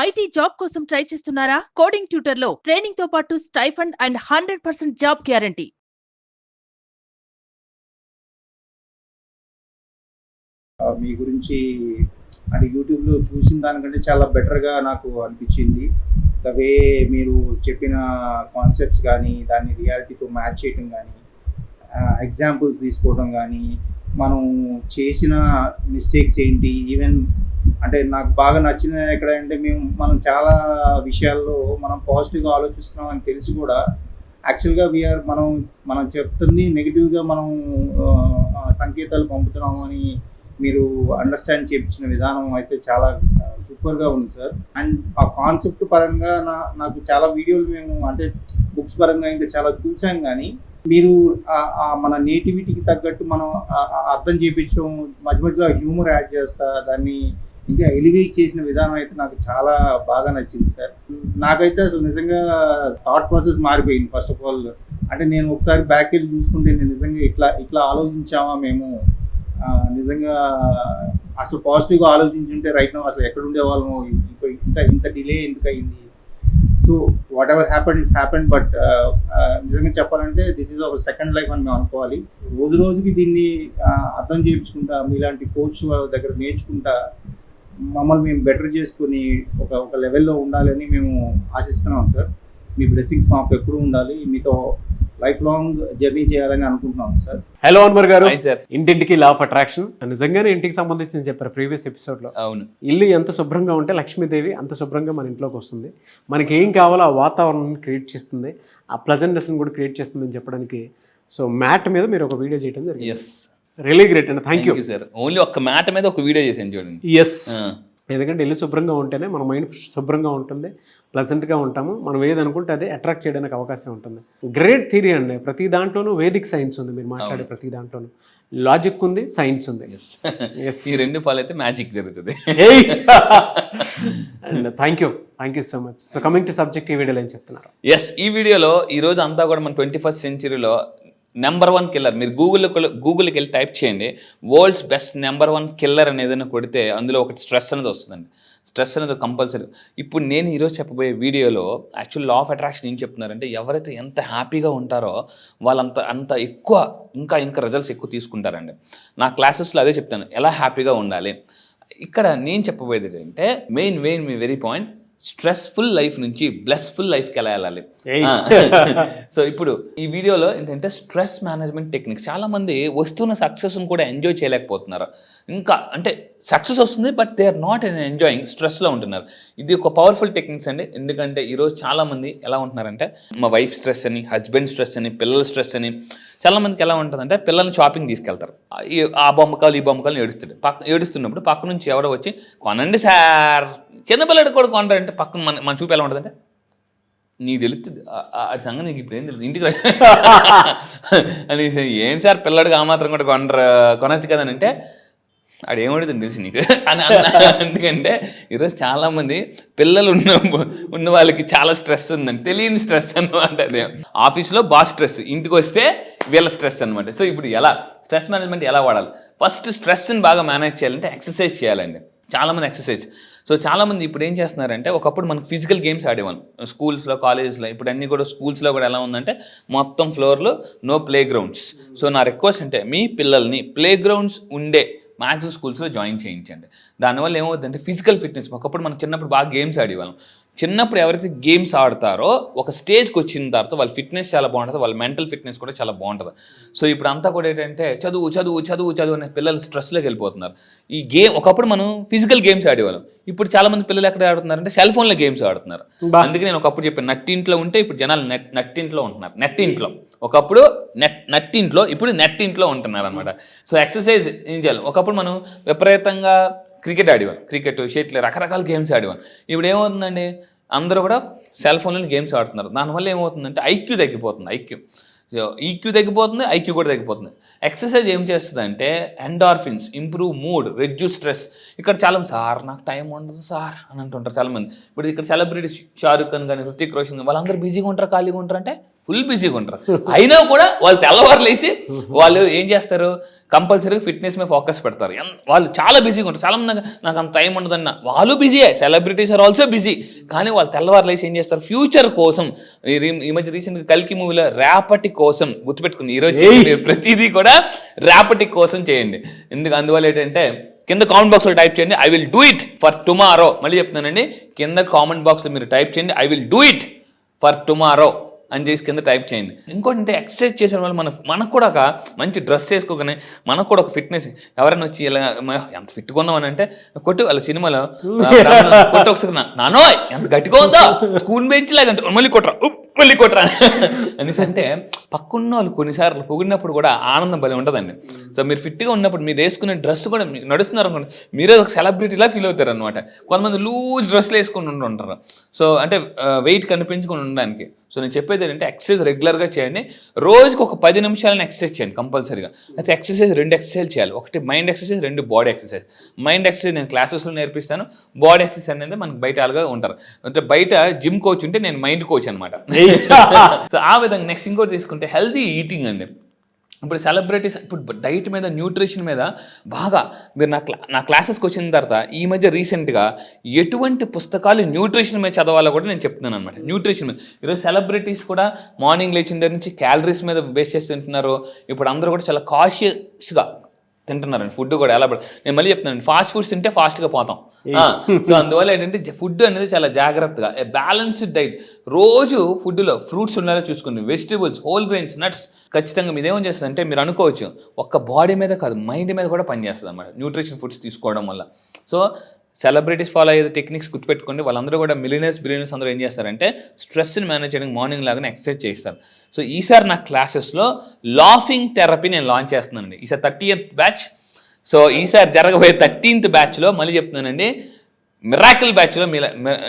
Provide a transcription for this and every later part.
IT job కోసం try చేస్తున్నారా? Coding ట్యూటర్లో training తో పాటు స్టైఫండ్ అండ్ 100% జాబ్ గ్యారంటీ. మీ గురించి అంటే యూట్యూబ్లో చూసిన దానికంటే చాలా బెటర్గా నాకు అనిపించింది. ద వే మీరు చెప్పిన కాన్సెప్ట్స్ కానీ, దాన్ని రియాలిటీతో మ్యాచ్ చేయటం కానీ, ఎగ్జాంపుల్స్ తీసుకోవడం కానీ, మనం చేసిన మిస్టేక్స్ ఏంటి, ఈవెన్ అంటే నాకు బాగా నచ్చిన ఎక్కడంటే మనం చాలా విషయాల్లో మనం పాజిటివ్గా ఆలోచిస్తున్నాం అని తెలిసి కూడా యాక్చువల్గా మనం చెప్తుంది నెగిటివ్గా మనం సంకేతాలు పంపుతున్నాము అని మీరు అండర్స్టాండ్ చేయించిన విధానం అయితే చాలా సూపర్గా ఉంది సార్. అండ్ ఆ కాన్సెప్ట్ పరంగా నాకు చాలా వీడియోలు అంటే బుక్స్ పరంగా ఇంకా చాలా చూసాం, కానీ మీరు మన నేటివిటీకి తగ్గట్టు మనం అర్థం చేయించడం, మధ్య మధ్యలో హ్యూమర్ యాడ్ చేస్తా దాన్ని ఇంకా ఎలివేట్ చేసిన విధానం అయితే నాకు చాలా బాగా నచ్చింది సార్. నాకైతే అసలు నిజంగా థాట్ ప్రాసెస్ మారిపోయింది. ఫస్ట్ ఆఫ్ ఆల్ అంటే నేను ఒకసారి బ్యాక్ వెళ్ళి చూసుకుంటే నేను నిజంగా ఇట్లా ఆలోచించామా మేము, నిజంగా అసలు పాజిటివ్గా ఆలోచించుంటే రైట్ నో అసలు ఎక్కడ ఉండేవాళ్ళము, ఇంత డిలే ఎందుకు అయింది. So what ever happened is happened, but నిజంగా చెప్పాలంటే this is our second life అని మేము అనుకోవాలి. రోజు రోజుకి దీన్ని అర్థం చేయించుకుంటా, మీలాంటి కోచ్ దగ్గర నేర్చుకుంటా మమ్మల్ని మేము బెటర్ చేసుకుని ఒక లెవెల్లో ఉండాలని మేము ఆశిస్తున్నాం సార్. మీ బ్లెస్సింగ్స్ మాకు ఎప్పుడు ఉండాలి, మీతో లైఫ్ లాంగ్ జర్నీ చేయాలని అనుకుంటున్నాం సార్. హలో అన్వర్ గారు. సార్, ఇంటింటికి లా ఆఫ్ అట్రాక్షన్ నిజంగానే ఇంటికి సంబంధించి చెప్పారు ప్రీవియస్ ఎపిసోడ్ లో. అవును, ఇల్లు ఎంత శుభ్రంగా ఉంటే లక్ష్మీదేవి అంత శుభ్రంగా మన ఇంట్లోకి వస్తుంది. మనకి ఏం కావాలో ఆ వాతావరణాన్ని క్రియేట్ చేస్తుంది, ఆ ప్లెజెంట్నెస్ కూడా క్రియేట్ చేస్తుంది అని చెప్పడానికి సో మ్యాట్ మీద మీరు ఒక వీడియో చేయడం జరిగింది. ఎస్, రియలీ గ్రేట్ అండి, థ్యాంక్ యూ సార్. ఓన్లీ ఒక్క మ్యాట్ మీద ఒక వీడియో చేశాను చూడండి. ఎస్, ఎందుకంటే ఇల్లు శుభ్రంగా ఉంటేనే మన మైండ్ శుభ్రంగా ఉంటుంది, ప్లెజెంట్గా ఉంటాము. మనం ఏది అనుకుంటే అదే అట్రాక్ట్ చేయడానికి అవకాశం ఉంటుంది. గ్రేట్ థియరీ అండి. ప్రతి దాంట్లోనూ వేదిక్ సైన్స్ ఉంది, మీరు మాట్లాడే ప్రతి దాంట్లోనూ లాజిక్ ఉంది, సైన్స్ ఉంది. ఈ రెండు ఫాలో అయితే మ్యాజిక్ జరుగుతుంది. And thank you so much. So coming to subject, ఈ వీడియోలో ఏం చెప్తున్నారు? ఎస్, ఈ వీడియోలో ఈరోజు అంతా కూడా మన 21st సెంచరీలో నెంబర్ 1 కిల్లర్, మీరు గూగుల్కి వెళ్ళి టైప్ చేయండి వరల్డ్స్ బెస్ట్ నెంబర్ 1 కిల్లర్ అని ఏదైనా కొడితే అందులో ఒకటి స్ట్రెస్ అనేది వస్తుందండి. స్ట్రెస్ అనేది కంపల్సరీ. ఇప్పుడు నేను ఈరోజు చెప్పబోయే వీడియోలో యాక్చువల్ లా ఆఫ్ అట్రాక్షన్ ఏం చెప్తున్నారంటే, ఎవరైతే ఎంత హ్యాపీగా ఉంటారో అంత ఎక్కువ ఇంకా రిజల్ట్స్ ఎక్కువ తీసుకుంటారండి. నా క్లాసెస్లో అదే చెప్తాను, ఎలా హ్యాపీగా ఉండాలి. ఇక్కడ నేను చెప్పబోయేది ఏంటంటే మెయిన్ మీ వెరీ పాయింట్, స్ట్రెస్ఫుల్ లైఫ్ నుంచి బ్లెస్ఫుల్ లైఫ్కి ఎలా వెళ్ళాలి. సో ఇప్పుడు ఈ వీడియోలో ఏంటంటే స్ట్రెస్ మేనేజ్మెంట్ టెక్నిక్స్. చాలామంది వస్తున్న సక్సెస్ని కూడా ఎంజాయ్ చేయలేకపోతున్నారు. ఇంకా అంటే సక్సెస్ వస్తుంది but they are not enjoying, స్ట్రెస్లో ఉంటున్నారు. ఇది ఒక పవర్ఫుల్ టెక్నిక్స్ అండి. ఎందుకంటే ఈరోజు చాలామంది ఎలా ఉంటున్నారంటే, మా వైఫ్ స్ట్రెస్ అని, హస్బెండ్ స్ట్రెస్ అని, పిల్లల స్ట్రెస్ అని. చాలామందికి ఎలా ఉంటుందంటే, పిల్లల్ని షాపింగ్ తీసుకెళ్తారు, ఆ బొమ్మకాలు ఈ బొమ్మకాలు ఏడుస్తున్నప్పుడు పక్క నుంచి ఎవరో వచ్చి కొనండి సార్, చిన్నపిల్లడు కూడా కొనరంటే పక్కన మన చూపు ఎలా ఉంటుందంటే, నీకు తెలుస్తుంది అది సంగతి, నీకు ఇప్పుడు ఏం తెలుస్తుంది, ఇంటికి అనేసి ఏంటి సార్ పిల్లడికి ఆ మాత్రం కూడా కొనొచ్చు కదా అని అంటే, అది ఏమడుతుంది తెలుసు నీకు అని ఎందుకంటే ఈరోజు చాలామంది పిల్లలు ఉన్న వాళ్ళకి చాలా స్ట్రెస్ ఉందని, తెలియని స్ట్రెస్ అనమాట. అదే ఆఫీస్లో బాస్ స్ట్రెస్, ఇంటికి వస్తే వీళ్ళ స్ట్రెస్ అనమాట. సో ఇప్పుడు ఎలా స్ట్రెస్ మేనేజ్మెంట్ ఎలా వాడాలి? ఫస్ట్ స్ట్రెస్ని బాగా మేనేజ్ చేయాలంటే ఎక్సర్సైజ్ చేయాలండి. చాలామంది ఎక్సర్సైజ్. సో చాలామంది ఇప్పుడు ఏం చేస్తున్నారంటే, ఒకప్పుడు మనకు ఫిజికల్ గేమ్స్ ఆడేవాళ్ళం స్కూల్స్లో, కాలేజెస్లో. ఇప్పుడు అన్నీ కూడా స్కూల్స్లో కూడా ఎలా ఉందంటే మొత్తం ఫ్లోర్లో నో ప్లే గ్రౌండ్స్. సో నా రిక్వెస్ట్ అంటే, మీ పిల్లల్ని ప్లే గ్రౌండ్స్ ఉండే మ్యాక్సిమం స్కూల్స్లో జాయిన్ చేయించండి. దానివల్ల ఏమవుతుందంటే ఫిజికల్ ఫిట్నెస్. ఒకప్పుడు మనం చిన్నప్పుడు బాగా గేమ్స్ ఆడేవాళ్ళం. చిన్నప్పుడు ఎవరైతే గేమ్స్ ఆడతారో ఒక స్టేజ్కి వచ్చిన తర్వాత వాళ్ళ ఫిట్నెస్ చాలా బాగుంటుంది, వాళ్ళ మెంటల్ ఫిట్నెస్ కూడా చాలా బాగుంటుంది. సో ఇప్పుడు అంతా కూడా ఏంటంటే చదువు అనే పిల్లలు స్ట్రెస్లోకి వెళ్ళిపోతున్నారు. ఈ గేమ్ ఒకప్పుడు మనం ఫిజికల్ గేమ్స్ ఆడేవాళ్ళం, ఇప్పుడు చాలామంది పిల్లలు ఎక్కడ ఆడుతున్నారంటే సెల్ ఫోన్లో గేమ్స్ ఆడుతున్నారు. అందుకే నేను ఒకప్పుడు చెప్పాను, నట్టింట్లో ఉంటే ఇప్పుడు జనాలు నట్టింట్లో ఉంటున్నారు. నెట్టింట్లో ఒకప్పుడు నట్టింట్లో, ఇప్పుడు నెట్టింట్లో ఉంటున్నారు అనమాట. సో ఎక్సర్సైజ్ ఏం చేయాలి? ఒకప్పుడు మనం విపరీతంగా క్రికెట్ ఆడేవాళ్ళం, క్రికెట్, షటిల్, రకరకాల గేమ్స్ ఆడేవాళ్ళం. ఇప్పుడు ఏమవుతుందండి, అందరూ కూడా సెల్ ఫోన్లో గేమ్స్ ఆడుతున్నారు. దానివల్ల ఏమవుతుందంటే ఐక్యూ తగ్గిపోతుంది. ఈక్యూ తగ్గిపోతుంది, ఐక్యూ కూడా తగ్గిపోతుంది. ఎక్సర్సైజ్ ఏం చేస్తుందంటే endorphins, improve mood, reduce stress. ఇక్కడ చాలా సార్ నాకు టైం ఉండదు సార్ అని అంటుంటారు చాలామంది. ఇప్పుడు ఇక్కడ సెలబ్రిటీస్ షారుఖ్ ఖాన్ కానీ, హృతిక్ రోషన్, వాళ్ళందరూ బిజీగా ఉంటారు, ఖాళీగా ఉంటారు అంటే ఫుల్ బిజీగా ఉంటారు. అయినా కూడా వాళ్ళు తెల్లవారులు వేసి వాళ్ళు ఏం చేస్తారు, కంపల్సరీగా ఫిట్నెస్ మీద ఫోకస్ పెడతారు. వాళ్ళు చాలా బిజీగా ఉంటారు. చాలా మంది నాకు అంత టైం ఉండదన్న వాళ్ళు బిజీయే, సెలబ్రిటీస్ ఆర్ ఆల్సో బిజీ. కానీ వాళ్ళు తెల్లవారులు వేసి ఏం చేస్తారు, ఫ్యూచర్ కోసం. ఈ మధ్య రీసెంట్గా కల్కి మూవీలో రేపటి కోసం గుర్తుపెట్టుకుంది. ఈరోజు మీరు ప్రతిదీ కూడా రేపటి కోసం చేయండి. అందువల్ల ఏంటంటే కింద కామెంట్ బాక్స్లో టైప్ చేయండి I will do it for tomorrow. మళ్ళీ చెప్తున్నానండి, కింద కామెంట్ బాక్స్లో మీరు టైప్ చేయండి I will do it for tomorrow అని చేసి కింద టైప్ చేయండి. ఇంకోటి అంటే ఎక్సర్సైజ్ చేసిన వల్ల మనకు కూడా ఒక మంచి డ్రెస్ వేసుకోగానే మనకు కూడా ఒక ఫిట్నెస్. ఎవరైనా వచ్చి ఇలా ఎంత ఫిట్గా ఉన్నామని అంటే కొట్టు వాళ్ళ సినిమాలో కొట్టు ఒకసారి నానో ఎంత గట్టిగా ఉందో స్కూల్ బెంచ్ లాగా అంటే మళ్ళీ కొట్టరా అనేసి అంటే పక్కన్న వాళ్ళు కొన్నిసార్లు పొగిడినప్పుడు కూడా ఆనందం భలే ఉంటుందండి. సో మీరు ఫిట్గా ఉన్నప్పుడు మీరు వేసుకునే డ్రెస్ కూడా నడుస్తున్నారు అనుకోండి, మీరే ఒక సెలబ్రిటీలా ఫీల్ అవుతారు అనమాట. కొంతమంది లూజ్ డ్రెస్లు వేసుకొని ఉంటారు, సో అంటే వెయిట్ కనిపించుకొని ఉండడానికి. సో నేను చెప్పేది ఏంటంటే ఎక్సర్సైజ్ రెగ్యులర్గా చేయండి. రోజుకి ఒక 10 నిమిషాలను ఎక్సర్సైజ్ చేయండి కంపల్సరీగా. అయితే ఎక్సర్సైజ్ 2 ఎక్సర్సైజ్ చేయాలి. ఒకటి mind exercise, 2 body exercise. Mind exercise నేను క్లాసెస్లో నేర్పిస్తాను. బాడీ ఎక్సర్సైజ్ అనేది మనకు బయట అలాగా ఉంటారు. అంటే బయట జిమ్ కోచ్ ఉంటే నేను మైండ్ కోచ్ అనమాట. సో ఆ విధంగా నెక్స్ట్ ఇంకోటి తీసుకుంటే హెల్తీ ఈటింగ్ అండి. ఇప్పుడు సెలబ్రిటీస్ ఇప్పుడు డైట్ మీద న్యూట్రిషన్ మీద బాగా మీరు నా క్లాసెస్కి వచ్చిన తర్వాత ఈ మధ్య రీసెంట్గా ఎటువంటి పుస్తకాలు న్యూట్రిషన్ మీద చదవాలో కూడా నేను చెప్తున్నాను అనమాట. న్యూట్రిషన్ మీద ఈరోజు సెలబ్రిటీస్ కూడా మార్నింగ్ లేచిన దగ్గర నుంచి క్యాలరీస్ మీద బేస్ చేసి తింటున్నారు. ఇప్పుడు అందరూ కూడా చాలా కాషియస్గా తింటున్నారండి. ఫుడ్ కూడా ఎలా నేను మళ్ళీ చెప్తున్నాను, ఫాస్ట్ ఫుడ్స్ తింటే ఫాస్ట్గా పోతాం. సో అందువల్ల ఏంటంటే ఫుడ్ అనేది చాలా జాగ్రత్తగా బ్యాలెన్స్డ్ డైట్. రోజు ఫుడ్లో ఫ్రూట్స్ ఉండాలో చూసుకోండి, వెజిటబుల్స్, హోల్ గ్రెయిన్స్, నట్స్. ఖచ్చితంగా మీరు ఏమని చేస్తుంది అంటే మీరు అనుకోవచ్చు ఒక్క బాడీ మీద కాదు మైండ్ మీద కూడా పనిచేస్తుంది అన్నమాట న్యూట్రిషన్ ఫుడ్స్ తీసుకోవడం వల్ల. సో సెలబ్రిటీస్ ఫాలో అయ్యే టెక్నిక్స్ గుర్తుపెట్టుకోండి. వాళ్ళందరూ కూడా బిలియనర్స్ అందరూ ఏం చేస్తారంటే స్ట్రెస్ని మేనేజ్ చేయడానికి మార్నింగ్ లాగానే ఎక్సర్సైజ్ చేస్తారు. సో ఈసారి నా క్లాసెస్లో లాఫింగ్ థెరపీ నేను లాంచ్ చేస్తున్నానండి. ఈసారి 30th బ్యాచ్. సో ఈసారి జరగబోయే 13th బ్యాచ్లో మళ్ళీ చెప్తున్నానండి, మిరాకిల్ బ్యాచ్లో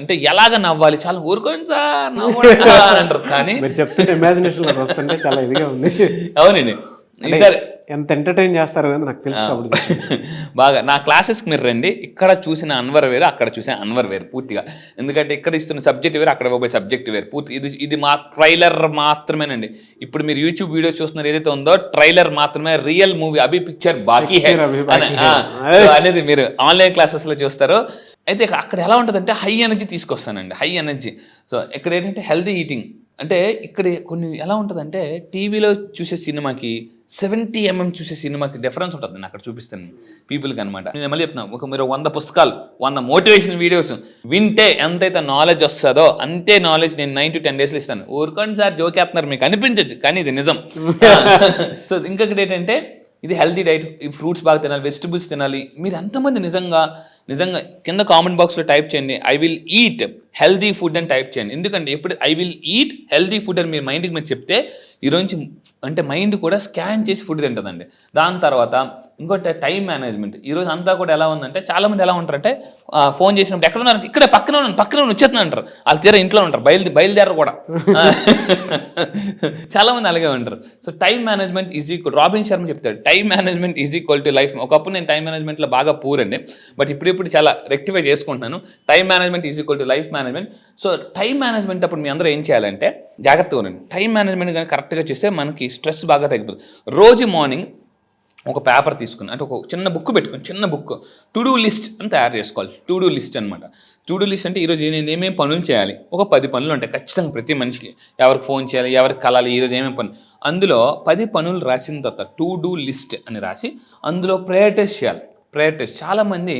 అంటే ఎలాగ నవ్వాలి, చాలా ఊరుకోండి సార్ నవ్వండి అంటారు. కానీ ఇమాజినేషన్ వస్తుంటే చాలా ఇదిగా ఉంది. అవునండి, ఈసారి ఎంత ఎంటర్టైన్ చేస్తారు కదా నాకు తెలుసు. బాగా నా క్లాసెస్కి మీరు రండి. ఇక్కడ చూసిన అన్వర్ వేరు, అక్కడ చూసిన అన్వర్ వేరు పూర్తిగా. ఎందుకంటే ఇక్కడ ఇస్తున్న సబ్జెక్ట్ వేరు, అక్కడ పోయే సబ్జెక్ట్ వేరు పూర్తి. ఇది మా ట్రైలర్ మాత్రమేనండి. ఇప్పుడు మీరు యూట్యూబ్ వీడియో చూస్తున్నారు ఏదైతే ఉందో ట్రైలర్ మాత్రమే. రియల్ మూవీ అభి పిక్చర్ బాకీ హై అనేది మీరు ఆన్లైన్ క్లాసెస్లో చూస్తారు. అయితే అక్కడ ఎలా ఉంటుందంటే హై ఎనర్జీ తీసుకొస్తానండి, హై ఎనర్జీ. సో ఇక్కడ ఏంటంటే హెల్తీ ఈటింగ్. అంటే ఇక్కడ కొన్ని ఎలా ఉంటుందంటే టీవీలో చూసే సినిమాకి 70 mm చూసే సినిమాకి డిఫరెన్స్ ఉంటుంది. నేను అక్కడ చూపిస్తాను పీపుల్కి అనమాట. నేను మళ్ళీ చెప్తున్నాను, మీరు 100 పుస్తకాలు, 100 మోటివేషన్ వీడియోస్ వింటే ఎంతైతే నాలెడ్జ్ వస్తుందో అంతే నాలెడ్జ్ నేను 9 to 10 daysలో ఇస్తాను. ఊరుకోండి సార్ జోకేస్తున్నారు మీకు అనిపించచ్చు, కానీ ఇది నిజం. సో ఇంకొకటి ఏంటంటే ఇది హెల్తీ డైట్. ఈ ఫ్రూట్స్ బాగా తినాలి, వెజిటబుల్స్ తినాలి. మీరు ఎంతమంది నిజంగా కింద కామెంట్ బాక్స్లో టైప్ చేయండి I will eat healthy food అని టైప్ చేయండి. ఎందుకంటే ఎప్పుడు I will eat healthy food అని మీరు మైండ్కి మీరు చెప్తే ఈరోజు అంటే మైండ్ కూడా స్కాన్ చేసి ఫుడ్ తింటుందండి. దాని తర్వాత ఇంకోటి టైం మేనేజ్మెంట్. ఈరోజు అంతా కూడా ఎలా ఉందంటే చాలామంది ఎలా ఉంటారంటే ఫోన్ చేసినప్పుడు ఎక్కడ ఉన్నారు, ఇక్కడే పక్కనే వచ్చేస్తున్నా అంటారు. వాళ్ళు తీరా ఇంట్లో ఉంటారు, బయలుదేరరు కూడా. చాలామంది అలాగే ఉంటారు. So time management is equal, Robin Sharma చెప్తాడు time management is equal to life. ఒకప్పుడు నేను టైం మేనేజ్మెంట్లో బాగా పూర్ అండి, బట్ ఇప్పుడు చాలా రెక్టిఫై చేసుకుంటున్నాను. Time management is equal to life management. So time management అప్పుడు మీ అందరూ ఏం చేయాలంటే జాగ్రత్తగా ఉండండి. టైం మేనేజ్మెంట్ కానీ కరెక్ట్గా చేస్తే మనకి స్ట్రెస్ బాగా తగ్గిపోతుంది. రోజు మార్నింగ్ ఒక పేపర్ తీసుకుని అంటే ఒక చిన్న బుక్ పెట్టుకుని, చిన్న బుక్ టు డూ లిస్ట్ అని తయారు చేసుకోవాలి. టు డూ లిస్ట్ అనమాట. టు డూ లిస్ట్ అంటే ఈరోజు నేను ఏమేమి పనులు చేయాలి, ఒక 10 పనులు ఉంటాయి ఖచ్చితంగా ప్రతి మనిషికి. ఎవరికి ఫోన్ చేయాలి, ఎవరికి కలాలి, ఈరోజు ఏమేమి పనులు, అందులో 10 పనులు రాసిన తర్వాత టు డూ లిస్ట్ అని రాసి అందులో ప్రయారిటైజ్ చేయాలి. చాలామంది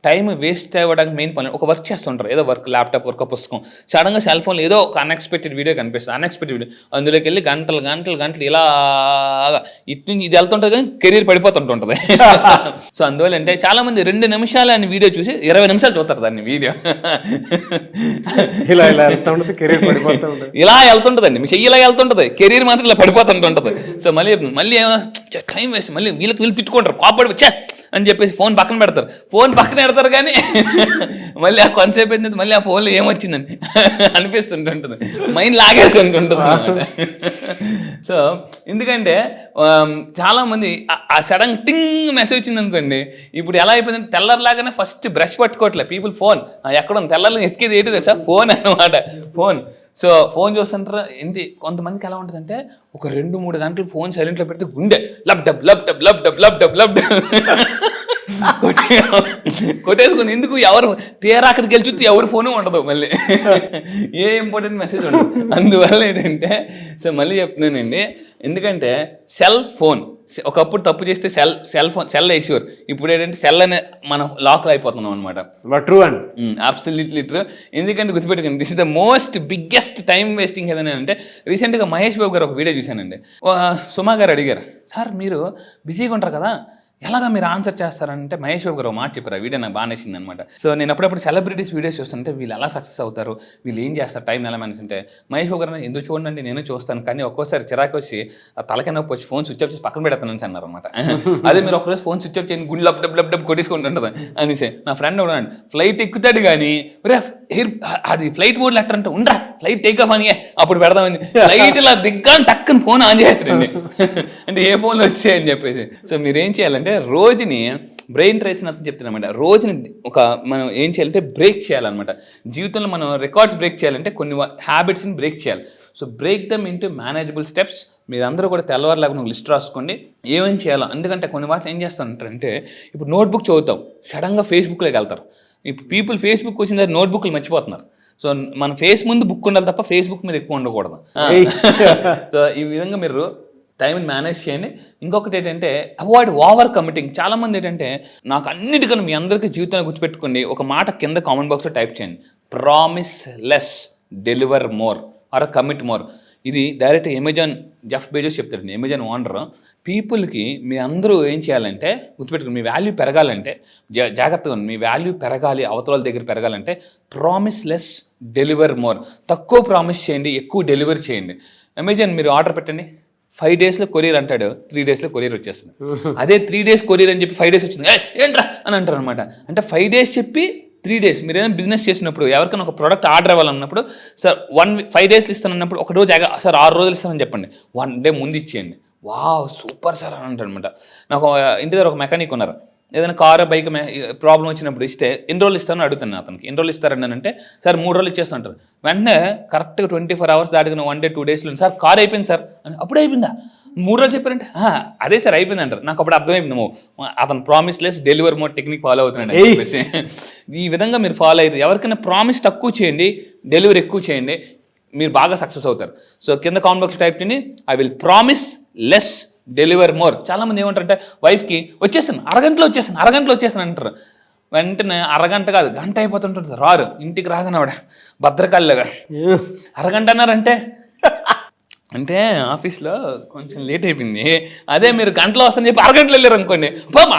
టైం వేస్ట్ అవ్వడానికి మెయిన్ పని ఒక వర్క్ చేస్తుంటారు, ఏదో వర్క్, ల్యాప్టాప్ వర్క్, పుస్తకం. సడన్గా సెల్ ఫోన్లో ఏదో ఒక అన్ఎక్స్పెక్టెడ్ వీడియో కనిపిస్తుంది, అన్ఎక్స్పెక్టెడ్ వీడియో. అందులోకి వెళ్ళి గంటలు ఇలాగా ఇది వెళ్తుంటుంది కానీ కెరీర్ పడిపోతుంటుంది. సో అందువల్ల అంటే చాలామంది 2 నిమిషాలు అని వీడియో చూసి 20 నిమిషాలు చూస్తారు దాన్ని వీడియో. ఇలా వెళ్తుంటుందండి, మీ చెయ్యి ఇలా వెళ్తుంటుంది, కెరీర్ మాత్రం ఇలా పడిపోతుంటుంది. సో మళ్ళీ టైం వేస్ట్, మళ్ళీ వీళ్ళు తిట్టుకుంటారు, కోపడి అని చెప్పేసి ఫోన్ పక్కన పెడతారు. ఫోన్ పక్కన పెడతారు కానీ మళ్ళీ ఆ కొంతసేపు అయితే మళ్ళీ ఆ ఫోన్లో ఏమొచ్చిందని అనిపిస్తుంటుంటుంది, మైండ్ లాగేసి ఉంటుంటుంది అనమాట. సో ఎందుకంటే చాలామంది ఆ సడన్ టింగ్ మెసేజ్ వచ్చింది అనుకోండి, ఇప్పుడు ఎలా అయిపోయిందంటే తెల్లర్లాగానే ఫస్ట్ బ్రష్ పట్టుకోవట్లే పీపుల్, ఫోన్ ఎక్కడ ఉంది తెల్లర్లు ఎతికేది ఏంటి తెలుసా, ఫోన్ అనమాట, ఫోన్. సో ఫోన్ చూస్తుంటారా ఏంటి, కొంతమందికి ఎలా ఉంటుందంటే ఒక 2-3 గంటలు ఫోన్ సైలెంట్లో పెడితే గుండె lub dub lub dub lub dub lub dub lub dub కొట్టేసుకుని, ఎందుకు ఎవరు తీరా అక్కడికి వెళ్ళి చూస్తే ఎవరు ఫోను ఉండదు, మళ్ళీ ఏ ఇంపార్టెంట్ మెసేజ్ ఉండదు. అందువల్ల ఏంటంటే సో మళ్ళీ చెప్తున్నానండి, ఎందుకంటే సెల్ ఫోన్ ఒకప్పుడు తప్పు చేస్తే సెల్ ఫోన్ సెల్ వేసేవారు, ఇప్పుడు ఏంటంటే సెల్ అనే మనం లాక్లో అయిపోతున్నాం అనమాట. True and absolutely true. ఎందుకంటే గుర్తుపెట్టుకోండి, this is the most biggest time wasting ఏదైనా అంటే, రీసెంట్గా మహేష్ బాబు గారు ఒక వీడియో చూశానండి. సుమా గారు అడిగారు, సార్ మీరు బిజీగా ఉంటారు కదా, ఎలాగా మీరు ఆన్సర్ చేస్తారంటే మహేష్ బాబు గారు మాట చెప్పారు, ఆ వీడియో నాకు బాగా నచ్చింది అనమాట. సో నేను అప్పుడప్పుడు సెలబ్రిటీస్ వీడియోస్ చూస్తుంటే వీళ్ళు ఎలా సక్సెస్ అవుతారు, వీళ్ళు ఏం చేస్తారు, టైం ఎలా మేనేజ్ అంటే మహేష్ బాబు గారు ఎందుకు చూడండి నేను చూస్తాను, కానీ ఒక్కోసారి చిరాకు వచ్చి ఆ తలకి నొప్పి వచ్చి ఫోన్ స్విచ్ ఆఫ్ చేసి పక్కన పెడతాను అని అన్నారు అనమాట. అదే మీరు ఒకరోజు ఫోన్ స్విచ్ ఆఫ్ చేయండి, good lub dub lub dub కొట్టేసుకుంటుంటుంది అనేసి. నా ఫ్రెండ్ కూడా ఫ్లైట్ ఎక్కుతాడు కానీ అది ఫ్లైట్ మోడ్లో ఎట్టంటే ఉండరా ఫ్లైట్ టేక్ ఆఫ్ అని అప్పుడు పెడదామని, ఫ్లైట్ ఇలా దిగ్గాని టక్కని ఫోన్ ఆన్ చేస్తాడండి, అంటే ఏ ఫోన్లు వచ్చాయని చెప్పేసి. సో మీరు ఏం చేయాలంటే రోజుని బ్రెయిన్ ట్రేస్ అని చెప్తున్నామంట, రోజుని మనం ఏం చేయాలంటే బ్రేక్ చేయాలన్నమాట. జీవితంలో మనం రికార్డ్స్ బ్రేక్ చేయాలంటే కొన్ని హ్యాబిట్స్ని బ్రేక్ చేయాలి. So break dum into manageable steps. మీరందరూ కూడా తెల్లవారులాగా లిస్ట్ రాసుకోండి ఏమేమి చేయాలో. ఎందుకంటే కొన్ని వాటిని ఏం చేస్తారంటే, ఇప్పుడు నోట్బుక్ చదువుతాం, సడన్గా ఫేస్బుక్లోకి వెళ్తారు. ఇప్పుడు పీపుల్ ఫేస్బుక్ వచ్చిన తర్వాత నోట్బుక్లు మర్చిపోతున్నారు. సో మన ఫేస్ ముందు బుక్ ఉండాలి తప్ప ఫేస్బుక్ మీద ఎక్కువ ఉండకూడదు. సో ఈ విధంగా మీరు టైంని మేనేజ్ చేయండి. ఇంకొకటి ఏంటంటే అవాయిడ్ ఓవర్ కమిటింగ్. చాలామంది ఏంటంటే, నాకు అన్నిటికన్నా మీ అందరికీ జీవితాన్ని గుర్తుపెట్టుకోండి, ఒక మాట కింద కామెంట్ బాక్స్లో టైప్ చేయండి, promise less deliver more or commit more. ఇది డైరెక్ట్ అమెజాన్ జెఫ్ బెజోస్ చెప్తాడండి, అమెజాన్ ఓనర్. పీపుల్కి మీ అందరూ ఏం చేయాలంటే గుర్తుపెట్టుకుని, మీ వాల్యూ పెరగాలంటే జాగ్రత్తగా ఉంది, మీ వాల్యూ పెరగాలి, అవతల దగ్గర పెరగాలంటే ప్రామిస్ లెస్ డెలివర్ మోర్. తక్కువ ప్రామిస్ చేయండి, ఎక్కువ డెలివర్ చేయండి. అమెజాన్ మీరు ఆర్డర్ పెట్టండి, 5 daysలో కొరియర్ అంటాడు, 3 daysలో కొరియర్ వచ్చేస్తుంది. అదే 3 days కొరియర్ అని చెప్పి 5 days వచ్చింది ఏంట్రా అని అంటారు అనమాట. అంటే 5 days చెప్పి 3 days మీరు ఏదైనా బిజినెస్ చేసినప్పుడు, ఎవరికైనా ఒక ప్రోడక్ట్ ఆర్డర్ ఇవ్వాలన్నప్పుడు, సార్ 5 days ఇస్తానన్నప్పుడు ఒక రోజు సార్ 6 రోజులు ఇస్తానని చెప్పండి, 1 day ముందు ఇచ్చేయండి. వావ్ సూపర్ సార్ అని అంటారు అనమాట. నాకు ఇంటి దగ్గర ఒక మెకానిక్ ఉన్నారు, ఏదైనా కారు బైక్ ప్రాబ్లం వచ్చినప్పుడు ఇస్తే ఎన్ని రోజులు ఇస్తారని అడుగుతాను అతనికి. ఎన్ని రోజులు ఇస్తారని అంటే, సార్ 3 రోజులు ఇచ్చేస్తాను. వెంటనే కరెక్ట్గా 24 hours దాటిన 1 day 2 daysలో సార్ కార్ అయిపోయింది సార్ అని. అప్పుడు అయిపోయిందా, 3 రోజులు చెప్పారంటే అదే సార్ అయిపోయింది అంటారు. నాకు అప్పుడు అర్థమైపోయింది, అతను promise less deliver more technique follow అవుతున్నాడు అని చెప్పేసి. ఈ విధంగా మీరు ఫాలో అయితే ఎవరికైనా ప్రామిస్ తక్కువ చేయండి, డెలివరీ ఎక్కువ చేయండి, మీరు బాగా సక్సెస్ అవుతారు. సో కింద కామెంట్ బాక్స్లో టైప్ చేయండి, I will promise less deliver more. చాలామంది ఏమంటారంటే వైఫ్కి వచ్చేసాను అరగంటలో వచ్చేసాను అంటారు. వెంటనే అరగంట కాదు గంట అయిపోతుంటుంది సార్, రారు. ఇంటికి రాగానే ఆవిడ భద్రకాళిలాగా అరగంట అన్నారంటే అంటే ఆఫీస్లో కొంచెం లేట్ అయిపోయింది, అదే మీరు గంటలో వస్తారని చెప్పి అరగంటలో వెళ్ళారు అనుకోండి,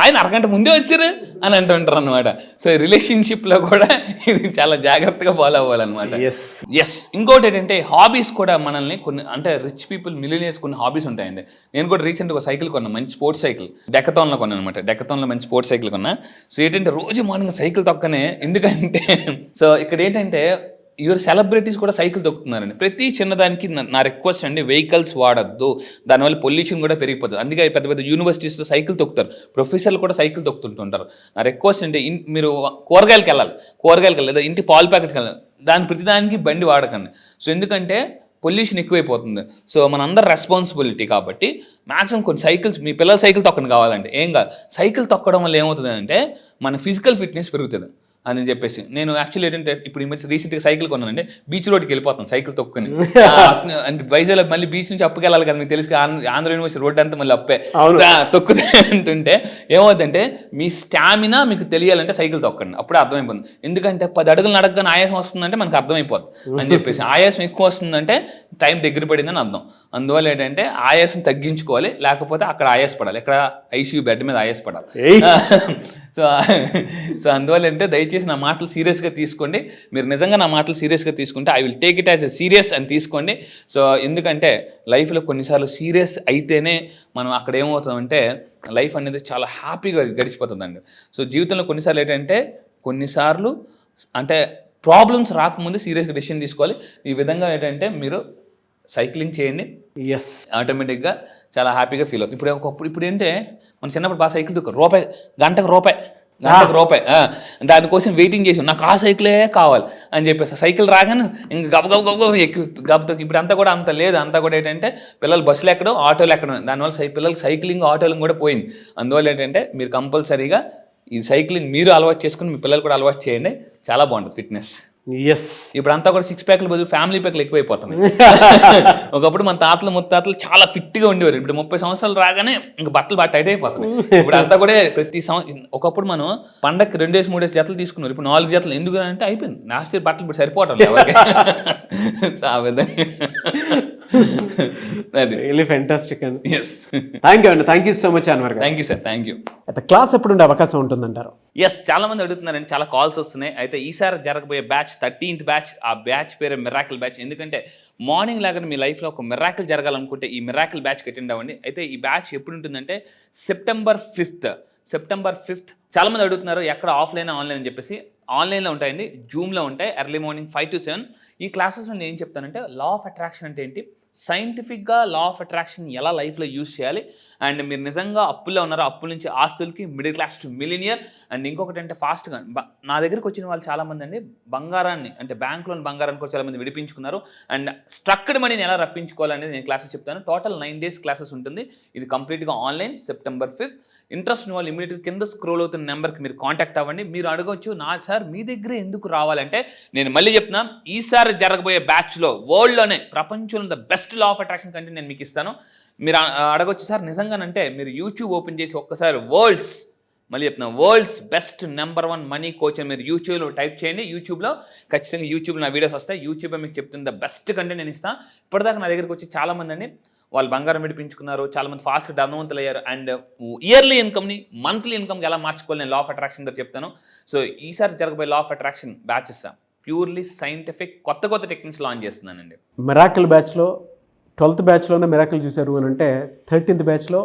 ఆయన అరగంట ముందే వచ్చారు అని అంటుంటారు అనమాట. సో రిలేషన్షిప్లో కూడా ఇది చాలా జాగ్రత్తగా ఫాలో అవ్వాలన్నమాట. ఎస్ ఇంకోటి ఏంటంటే హాబీస్ కూడా మనల్ని కొన్ని, అంటే రిచ్ పీపుల్ మిలియనియర్స్ కొన్ని హాబీస్ ఉంటాయండి. నేను కూడా రీసెంట్గా సైకిల్ కొన్నా, మంచి స్పోర్ట్స్ సైకిల్ డెకథాన్లో కొన్నాను అనమాట. డెకథాన్లో మంచి స్పోర్ట్స్ సైకిల్ కొన్నా. సో ఏంటంటే రోజు మార్నింగ్ సైకిల్ తొక్కనే, ఎందుకంటే సో ఇక్కడ ఏంటంటే యువర్ సెలబ్రిటీస్ కూడా సైకిల్ తొక్కుతున్నారండి. ప్రతి చిన్నదానికి నా రిక్వెస్ట్ అండి, వెహికల్స్ వాడద్దు, దానివల్ల పొల్యూషన్ కూడా పెరిగిపోతుంది. అందుకే పెద్ద పెద్ద యూనివర్సిటీస్లో సైకిల్ తొక్కుతారు, ప్రొఫెసర్లు కూడా సైకిల్ తొక్కుతుంటుంటారు. నా రిక్వెస్ట్ అంటే మీరు కూరగాయలకి వెళ్ళాలి లేదా ఇంటి పాలు ప్యాకెట్కి వెళ్ళాలి, ప్రతిదానికి బండి వాడకండి. సో ఎందుకంటే పొల్యూషన్ ఎక్కువైపోతుంది. సో మనందరి రెస్పాన్సిబిలిటీ కాబట్టి మ్యాక్సిమం కొన్ని సైకిల్స్, మీ పిల్లల సైకిల్ తొక్కని కావాలంటే ఏం కాదు, సైకిల్ తొక్కడం వల్ల ఏమవుతుంది అంటే మన ఫిజికల్ ఫిట్నెస్ పెరుగుతుంది అని చెప్పేసి. నేను యాక్చువల్లీ ఏంటంటే ఇప్పుడు ఈ మధ్య రీసెంట్గా సైకిల్ కొన్నానంటే బీచ్ రోడ్కి వెళ్ళిపోతాను సైకిల్ తొక్కుని. అంటే వైజాగ్ మళ్ళీ బీచ్ నుంచి అప్పుకి వెళ్ళాలి కదా, మీకు తెలుసు ఆంధ్ర యూనివర్సిటీ రోడ్ అంతా మళ్ళీ అప్పే తొక్కుతే అంటుంటే ఏమవుతుందంటే మీ స్టామినా మీకు తెలియాలంటే సైకిల్ తొక్కండి, అప్పుడే అర్థమైపోతుంది. ఎందుకంటే 10 అడుగులు నడకగానే ఆయాసం వస్తుందంటే మనకు అర్థమైపోతుంది అని చెప్పేసి. ఆయాసం ఎక్కువ వస్తుందంటే టైం దగ్గర పడిందని అర్థం. అందువల్ల ఏంటంటే ఆయాసం తగ్గించుకోవాలి, లేకపోతే అక్కడ ఆయాసపడాలి, ఇక్కడ ఐసీయూ బెడ్ మీద ఆయాసపడాలి. సో అందువల్ల అంటే దయచేసి దయచేసి నా మాటలు సీరియస్గా తీసుకోండి. మీరు నిజంగా నా మాటలు సీరియస్గా తీసుకుంటే I will take it as a serious అని తీసుకోండి. సో ఎందుకంటే లైఫ్లో కొన్నిసార్లు సీరియస్ అయితేనే మనం అక్కడ ఏమవుతామంటే లైఫ్ అనేది చాలా హ్యాపీగా గడిచిపోతుందండి. సో జీవితంలో కొన్నిసార్లు ఏంటంటే అంటే ప్రాబ్లమ్స్ రాకముందే సీరియస్గా డెసిషన్ తీసుకోవాలి. ఈ విధంగా ఏంటంటే మీరు సైక్లింగ్ చేయండి, ఎస్ ఆటోమేటిక్గా చాలా హ్యాపీగా ఫీల్ అవుతుంది. ఇప్పుడు ఏంటంటే మన చిన్నప్పుడు బాగా సైకిల్ గంటకు రూపాయి దానికోసం వెయిటింగ్ చేసి నాకు ఆ సైకిలే కావాలి అని చెప్పేసి సైకిల్ రాగానే ఇంకా గబగబ గబతో. ఇప్పుడు అంతా కూడా అంత లేదు. అంతా కూడా ఏంటంటే పిల్లలు బస్సులు ఎక్కడం, ఆటోలు ఎక్కడం, దానివల్ల పిల్లలకి సైక్లింగ్ ఆటోలు కూడా పోయింది. అందువల్ల ఏంటంటే మీరు కంపల్సరీగా ఈ సైక్లింగ్ మీరు అలవాటు చేసుకుని మీ పిల్లలు కూడా అలవాటు చేయండి, చాలా బాగుంటుంది ఫిట్నెస్. ఎస్ ఇప్పుడు అంతా కూడా 6 ప్యాక్లు బదులు ఫ్యామిలీ ప్యాక్లు ఎక్కువైపోతున్నాయి. ఒకప్పుడు మన తాతలు ముత్తాతలు చాలా ఫిట్గా ఉండేవారు. ఇప్పుడు 30 సంవత్సరాలు రాగానే ఇంకా బట్టలు బాగా టైట్ అయిపోతున్నాయి. ఇప్పుడు అంతా కూడా ప్రతి ఒకప్పుడు మనం పండగకి 2-3 జతలు తీసుకున్నారు, ఇప్పుడు 4 జతలు. ఎందుకు అంటే అయిపోయింది లాస్ట్ ఇయర్ బట్టలు ఇప్పుడు సరిపోవటం ఎవరికి. ఆ విధంగా అది రియల్లీ ఫెంటాస్టిక్ అండి. ఎస్, థ్యాంక్ యూ అండి, thank you so much Anwar గారు. Thank you sir, thank you. అయితే క్లాస్ ఎప్పుడు ఉండే అవకాశం ఉంటుందంటారు? ఎస్, చాలా మంది అడుగుతున్నారండి, చాలా కాల్స్ వస్తున్నాయి. అయితే ఈసారి జరగబోయే బ్యాచ్ 13th బ్యాచ్. ఆ బ్యాచ్ పేరు మిరాకిల్ బ్యాచ్. ఎందుకంటే మార్నింగ్ లాగానే మీ లైఫ్లో ఒక మిరాకిల్ జరగాలనుకుంటే ఈ మిరాకిల్ బ్యాచ్కి అటెండ్ అవ్వండి. అయితే ఈ బ్యాచ్ ఎప్పుడు ఉంటుందంటే సెప్టెంబర్ 5th. చాలా మంది అడుగుతున్నారు ఎక్కడ ఆఫ్లైన్ ఆన్లైన్ అని చెప్పేసి. ఆన్లైన్లో ఉంటాయండి, జూమ్లో ఉంటాయి, ఎర్లీ మార్నింగ్ 5 to 7. ఈ క్లాసెస్లో నేను ఏం చెప్తానంటే లా ఆఫ్ అట్రాక్షన్ అంటే ఏంటి, సైంటిఫిక్గా లా ఆఫ్ అట్రాక్షన్ ఎలా లైఫ్లో యూజ్ చేయాలి, అండ్ మీరు నిజంగా అప్పుల్లో ఉన్నారో అప్పుల నుంచి ఆస్తులకి, middle class to millionaire. And ఇంకొకటి అంటే ఫాస్ట్గా నా దగ్గరికి వచ్చిన వాళ్ళు చాలామంది అండి బంగారాన్ని అంటే బ్యాంక్లోని బంగారాన్ని కూడా చాలామంది విడిపించుకున్నారు. అండ్ స్ట్రక్డ్ మనీని ఎలా రప్పించుకోవాలనేది నేను క్లాసెస్ చెప్తాను. టోటల్ 9 days క్లాసెస్ ఉంటుంది. ఇది కంప్లీట్గా ఆన్లైన్, సెప్టెంబర్ 5th. ఇంట్రెస్ట్ ఉన్న వాళ్ళు ఇమీడియట్గా కింద స్క్రోల్ అవుతున్న నెంబర్కి మీరు కాంటాక్ట్ అవ్వండి. మీరు అడగవచ్చు సార్ మీ దగ్గరే ఎందుకు రావాలంటే, నేను మళ్ళీ చెప్తున్నా, ఈసారి జరగబోయే బ్యాచ్లో వరల్డ్లోనే ప్రపంచంలో the best law of attraction కంటే నేను మీకు ఇస్తాను. మీరు అడగొచ్చు సార్ నిజంగానంటే మీరు యూట్యూబ్ ఓపెన్ చేసి ఒక్కసారి వరల్డ్స్ బెస్ట్ #1 మనీ కోచ్ అని మీరు యూట్యూబ్లో టైప్ చేయండి. యూట్యూబ్లో ఖచ్చితంగా యూట్యూబ్లో నా వీడియోస్ వస్తాయి. యూట్యూబ్ మీకు చెప్తుంది ద బెస్ట్ కంటెంట్ నేను ఇస్తాను. ఇప్పటిదాకా నా దగ్గరికి వచ్చి చాలామంది అండి వాళ్ళు బంగారం విడిపించుకున్నారు, చాలామంది ఫాస్ట్గా ధనవంతులు అయ్యారు. అండ్ ఇయర్లీ ఇన్కమ్ని మంత్లీ ఇన్కమ్కి ఎలా మార్చుకోవాలి నేను లా ఆఫ్ అట్రాక్షన్ దగ్గర చెప్తాను. సో ఈసారి జరగబోయే law of attraction batches purely scientific కొత్త టెక్నిక్స్ లాంచ్ చేస్తున్నానండి. మిరాకిల్ బ్యాచ్లో 12th బ్యాచ్లోనే మిరాకిల్ చూశారు అని అంటే 13th బ్యాచ్లో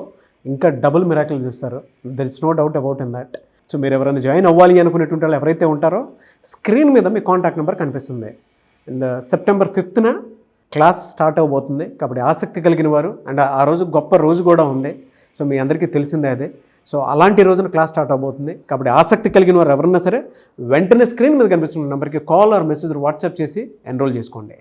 ఇంకా డబుల్ మిరాకిల్ చూస్తారు. There is no doubt about in that. So మీరు ఎవరైనా జాయిన్ అవ్వాలి అనుకునేటువంటి వాళ్ళు ఎవరైతే ఉంటారో స్క్రీన్ మీద మీ కాంటాక్ట్ నెంబర్ కనిపిస్తుంది. And September 5th class start అవబోతుంది. కాబట్టి ఆసక్తి కలిగిన వారు, అండ్ ఆ రోజు గొప్ప రోజు కూడా ఉంది. సో మీ అందరికీ తెలిసిందే అదే. సో అలాంటి రోజున క్లాస్ స్టార్ట్ అవబోతుంది. కాబట్టి ఆసక్తి కలిగిన వారు ఎవరన్నా సరే వెంటనే స్క్రీన్ మీద కనిపిస్తున్న నెంబర్కి కాల్ ఆర్ మెసేజ్ వాట్సాప్ చేసి ఎన్రోల్ చేసుకోండి.